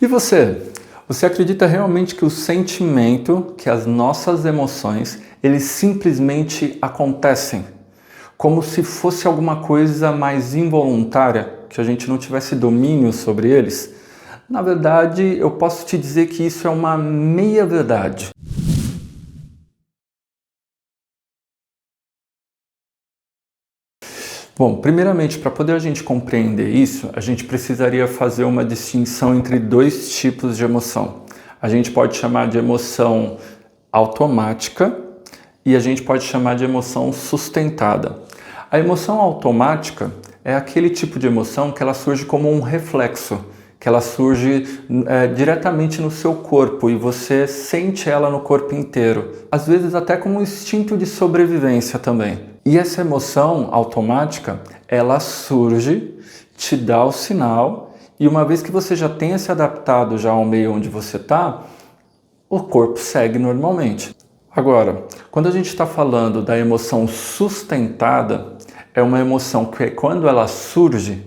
E você? Você acredita realmente que o sentimento, que as nossas emoções, eles simplesmente acontecem? Como se fosse alguma coisa mais involuntária, que a gente não tivesse domínio sobre eles? Na verdade, eu posso te dizer que isso é uma meia-verdade. Bom, primeiramente, para poder a gente compreender isso, a gente precisaria fazer uma distinção entre dois tipos de emoção. A gente pode chamar de emoção automática e a gente pode chamar de emoção sustentada. A emoção automática é aquele tipo de emoção que ela surge como um reflexo, que ela surge diretamente no seu corpo e você sente ela no corpo inteiro. Às vezes até como um instinto de sobrevivência também. E essa emoção automática, ela surge, te dá o sinal e uma vez que você já tenha se adaptado já ao meio onde você está, o corpo segue normalmente. Agora, quando a gente está falando da emoção sustentada, é uma emoção que quando ela surge,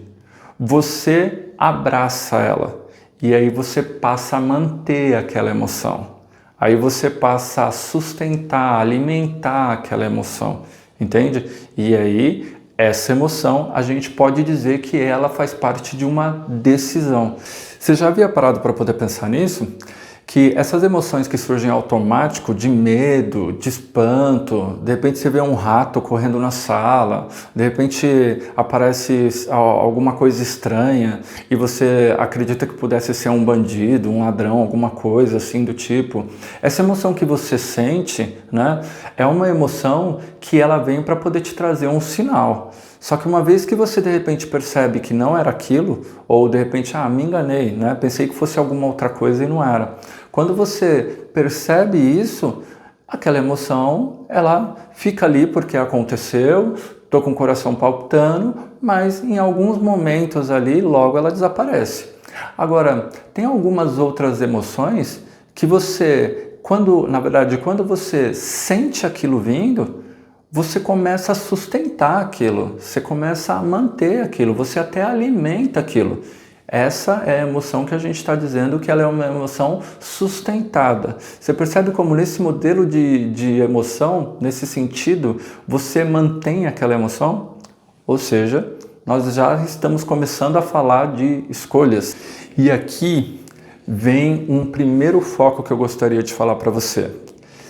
você abraça ela e aí você passa a manter aquela emoção. Aí você passa a sustentar, alimentar aquela emoção, entende? E aí essa emoção a gente pode dizer que ela faz parte de uma decisão. Você já havia parado para poder pensar nisso? Que essas emoções que surgem automático, de medo, de espanto, de repente você vê um rato correndo na sala, de repente aparece alguma coisa estranha e você acredita que pudesse ser um bandido, um ladrão, alguma coisa assim do tipo. Essa emoção que você sente, né, é uma emoção que ela vem para poder te trazer um sinal. Só que uma vez que você de repente percebe que não era aquilo, ou de repente, me enganei, né? Pensei que fosse alguma outra coisa e não era. Quando você percebe isso, aquela emoção, ela fica ali porque aconteceu, tô com o coração palpitando, mas em alguns momentos ali, logo ela desaparece. Agora, tem algumas outras emoções que você, quando você sente aquilo vindo, você começa a sustentar aquilo, você começa a manter aquilo, você até alimenta aquilo. Essa é a emoção que a gente está dizendo que ela é uma emoção sustentada. Você percebe como nesse modelo de emoção, nesse sentido, você mantém aquela emoção? Ou seja, nós já estamos começando a falar de escolhas. E aqui vem um primeiro foco que eu gostaria de falar para você.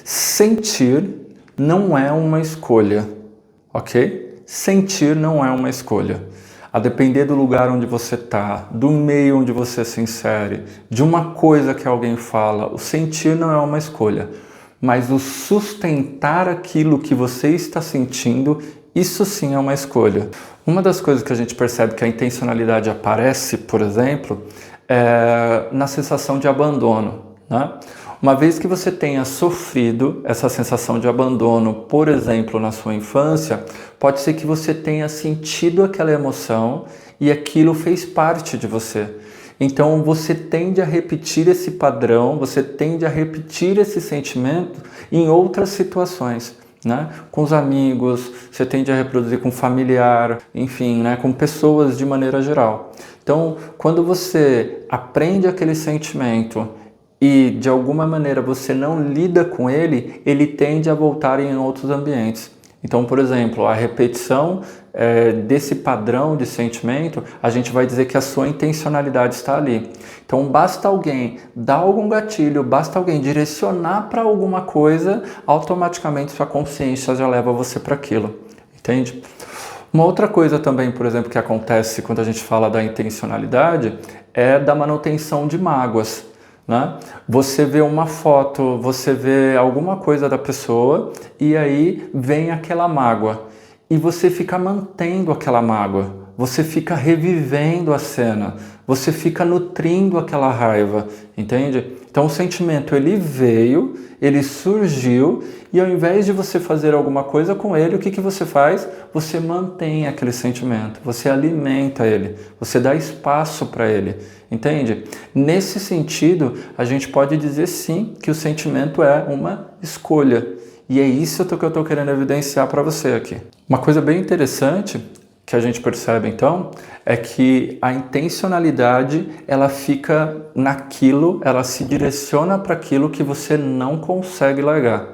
Sentir não é uma escolha, ok? Sentir não é uma escolha. A depender do lugar onde você está, do meio onde você se insere, de uma coisa que alguém fala, o sentir não é uma escolha. Mas o sustentar aquilo que você está sentindo, isso sim é uma escolha. Uma das coisas que a gente percebe que a intencionalidade aparece, por exemplo, é na sensação de abandono, né? Uma vez que você tenha sofrido essa sensação de abandono, por exemplo, na sua infância, pode ser que você tenha sentido aquela emoção e aquilo fez parte de você. Então você tende a repetir esse padrão, você tende a repetir esse sentimento em outras situações, né? Com os amigos, você tende a reproduzir com familiar, enfim, né? Com pessoas de maneira geral. Então, quando você aprende aquele sentimento e de alguma maneira você não lida com ele, ele tende a voltar em outros ambientes. Então, por exemplo, a repetição desse padrão de sentimento, a gente vai dizer que a sua intencionalidade está ali. Então, basta alguém dar algum gatilho, basta alguém direcionar para alguma coisa, automaticamente sua consciência já leva você para aquilo, entende? Uma outra coisa também, por exemplo, que acontece quando a gente fala da intencionalidade é da manutenção de mágoas. Né? Você vê uma foto, você vê alguma coisa da pessoa e aí vem aquela mágoa e você fica mantendo aquela mágoa, você fica revivendo a cena, você fica nutrindo aquela raiva, entende? Então o sentimento ele veio, ele surgiu e ao invés de você fazer alguma coisa com ele, o que você faz? Você mantém aquele sentimento, você alimenta ele, você dá espaço para ele. Entende? Nesse sentido, a gente pode dizer sim que o sentimento é uma escolha. E é isso que eu estou querendo evidenciar para você aqui. Uma coisa bem interessante que a gente percebe então é que a intencionalidade ela fica naquilo, ela se direciona para aquilo que você não consegue largar.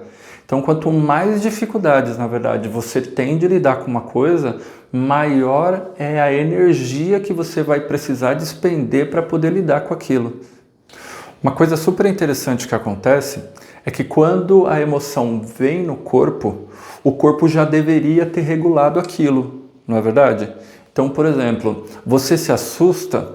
Então, quanto mais dificuldades, na verdade, você tem de lidar com uma coisa, maior é a energia que você vai precisar despender para poder lidar com aquilo. Uma coisa super interessante que acontece é que quando a emoção vem no corpo, o corpo já deveria ter regulado aquilo. Não é verdade? Então, por exemplo, você se assusta,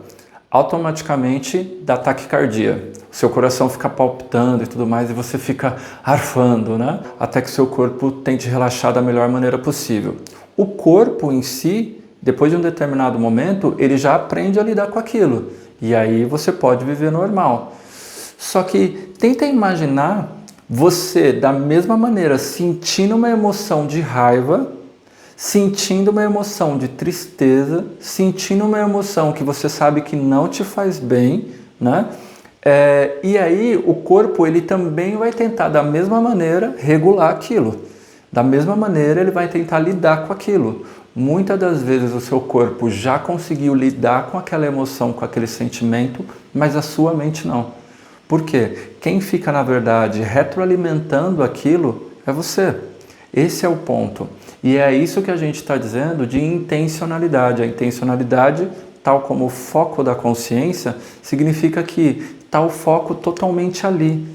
automaticamente dá taquicardia. Seu coração fica palpitando e tudo mais e você fica arfando, né? Até que seu corpo tente relaxar da melhor maneira possível. O corpo em si, depois de um determinado momento, ele já aprende a lidar com aquilo. E aí você pode viver normal. Só que tenta imaginar você, da mesma maneira, sentindo uma emoção de raiva, sentindo uma emoção de tristeza, sentindo uma emoção que você sabe que não te faz bem, né? E aí o corpo ele também vai tentar da mesma maneira regular aquilo. Da mesma maneira ele vai tentar lidar com aquilo. Muitas das vezes o seu corpo já conseguiu lidar com aquela emoção, com aquele sentimento, mas a sua mente não. Por quê? Quem fica na verdade retroalimentando aquilo é você. Esse é o ponto. E é isso que a gente está dizendo de intencionalidade. A intencionalidade, tal como o foco da consciência, significa que está o foco totalmente ali.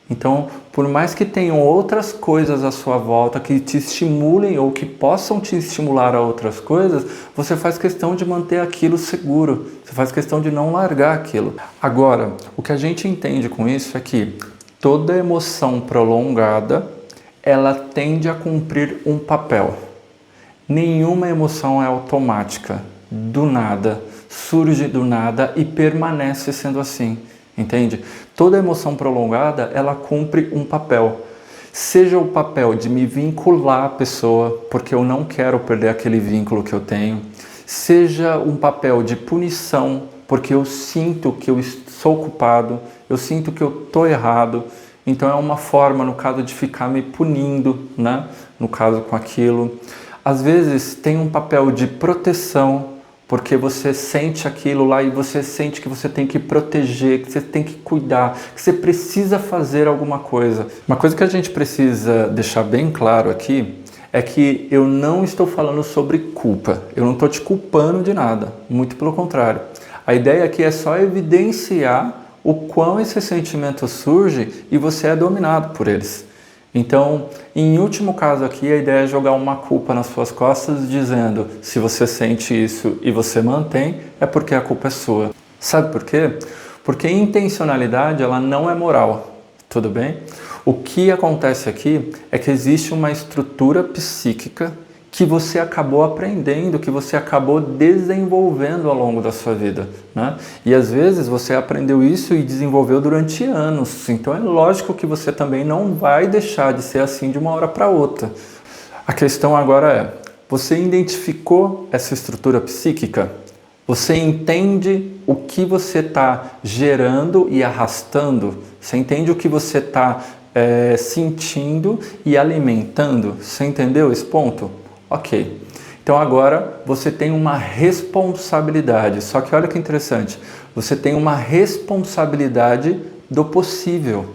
Então, por mais que tenham outras coisas à sua volta que te estimulem ou que possam te estimular a outras coisas, você faz questão de manter aquilo seguro. Você faz questão de não largar aquilo. Agora, o que a gente entende com isso é que toda emoção prolongada ela tende a cumprir um papel. Nenhuma emoção é automática, do nada, surge do nada e permanece sendo assim, entende? Toda emoção prolongada, ela cumpre um papel. Seja o papel de me vincular à pessoa, porque eu não quero perder aquele vínculo que eu tenho. Seja um papel de punição, porque eu sinto que eu sou culpado, eu sinto que eu estou errado. Então é uma forma, no caso, de ficar me punindo, né? No caso com aquilo. Às vezes tem um papel de proteção, porque você sente aquilo lá e você sente que você tem que proteger, que você tem que cuidar, que você precisa fazer alguma coisa. Uma coisa que a gente precisa deixar bem claro aqui é que eu não estou falando sobre culpa. Eu não estou te culpando de nada, muito pelo contrário. A ideia aqui é só evidenciar o quão esse sentimento surge e você é dominado por eles. Então, em último caso aqui, a ideia é jogar uma culpa nas suas costas dizendo se você sente isso e você mantém, é porque a culpa é sua. Sabe por quê? Porque intencionalidade ela não é moral, tudo bem? O que acontece aqui é que existe uma estrutura psíquica que você acabou aprendendo, que você acabou desenvolvendo ao longo da sua vida, né? E às vezes você aprendeu isso e desenvolveu durante anos, então é lógico que você também não vai deixar de ser assim de uma hora para outra. A questão agora é, você identificou essa estrutura psíquica? Você entende o que você está gerando e arrastando? Você entende o que você está sentindo e alimentando? Você entendeu esse ponto? Ok, então agora você tem uma responsabilidade, só que olha que interessante, você tem uma responsabilidade do possível,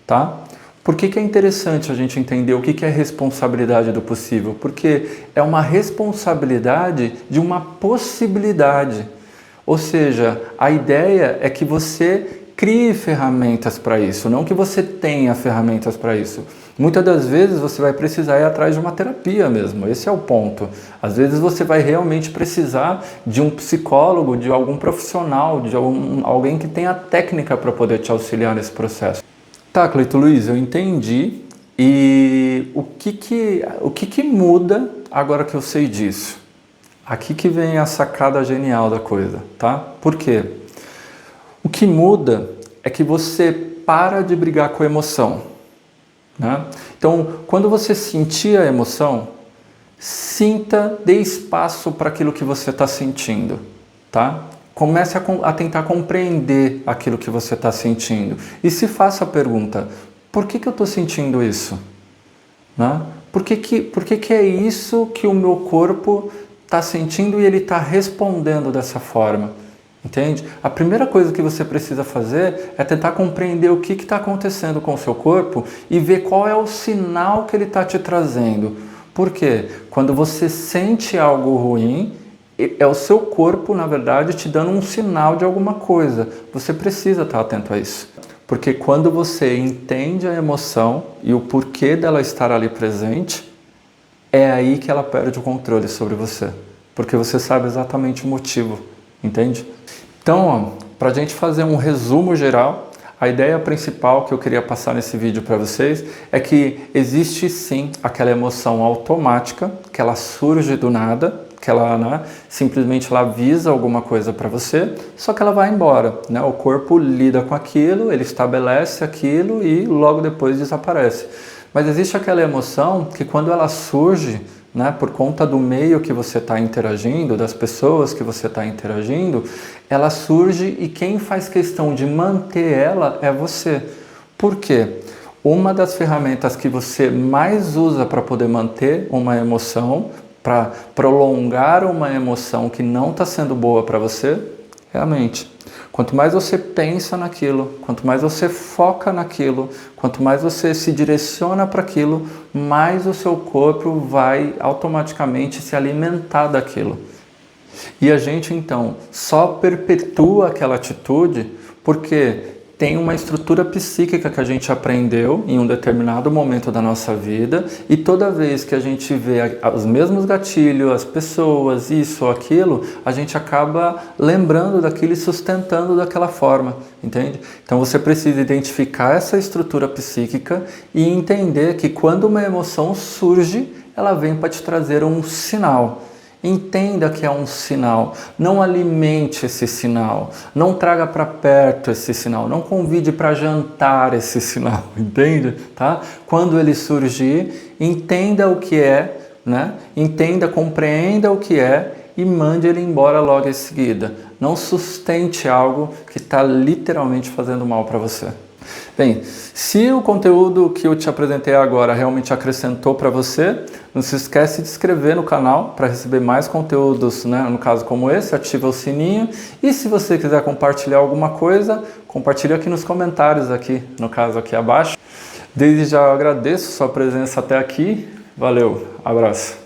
tá? Por que é interessante a gente entender o que é responsabilidade do possível? Porque é uma responsabilidade de uma possibilidade, ou seja, a ideia é que você crie ferramentas para isso, não que você tenha ferramentas para isso. Muitas das vezes você vai precisar ir atrás de uma terapia mesmo, esse é o ponto. Às vezes você vai realmente precisar de um psicólogo, de algum profissional, de alguém que tenha técnica para poder te auxiliar nesse processo. Tá, Cleito Luiz, eu entendi. E o que muda agora que eu sei disso? Aqui que vem a sacada genial da coisa, tá? Por quê? O que muda é que você para de brigar com a emoção. Né? Então, quando você sentir a emoção, sinta, dê espaço para aquilo que você está sentindo, tá? Comece a tentar compreender aquilo que você está sentindo e se faça a pergunta, por que eu estou sentindo isso? Né? Por que é isso que o meu corpo está sentindo e ele está respondendo dessa forma. Entende? A primeira coisa que você precisa fazer é tentar compreender o que está acontecendo com o seu corpo e ver qual é o sinal que ele está te trazendo. Por quê? Quando você sente algo ruim, é o seu corpo, na verdade, te dando um sinal de alguma coisa. Você precisa estar atento a isso. Porque quando você entende a emoção e o porquê dela estar ali presente, é aí que ela perde o controle sobre você. Porque você sabe exatamente o motivo, entende? Então, para a gente fazer um resumo geral, a ideia principal que eu queria passar nesse vídeo para vocês é que existe sim aquela emoção automática, que ela surge do nada, que ela simplesmente ela avisa alguma coisa para você, só que ela vai embora, né? O corpo lida com aquilo, ele estabelece aquilo e logo depois desaparece. Mas existe aquela emoção que quando ela surge, né, por conta do meio que você está interagindo, das pessoas que você está interagindo, ela surge e quem faz questão de manter ela é você. Por quê? Uma das ferramentas que você mais usa para poder manter uma emoção, para prolongar uma emoção que não está sendo boa para você, é a mente. Quanto mais você pensa naquilo, quanto mais você foca naquilo, quanto mais você se direciona para aquilo, mais o seu corpo vai automaticamente se alimentar daquilo. E a gente então só perpetua aquela atitude porque tem uma estrutura psíquica que a gente aprendeu em um determinado momento da nossa vida e toda vez que a gente vê os mesmos gatilhos, as pessoas, isso ou aquilo, a gente acaba lembrando daquilo e sustentando daquela forma, entende? Então você precisa identificar essa estrutura psíquica e entender que quando uma emoção surge, ela vem para te trazer um sinal. Entenda que é um sinal, não alimente esse sinal, não traga para perto esse sinal, não convide para jantar esse sinal, entende? Tá? Quando ele surgir, entenda o que é, né? Entenda, compreenda o que é e mande ele embora logo em seguida. Não sustente algo que está literalmente fazendo mal para você. Bem, se o conteúdo que eu te apresentei agora realmente acrescentou para você, não se esquece de se inscrever no canal para receber mais conteúdos, né? No caso como esse, ativa o sininho. E se você quiser compartilhar alguma coisa, compartilha aqui nos comentários, aqui, no caso aqui abaixo. Desde já eu agradeço sua presença até aqui. Valeu, abraço.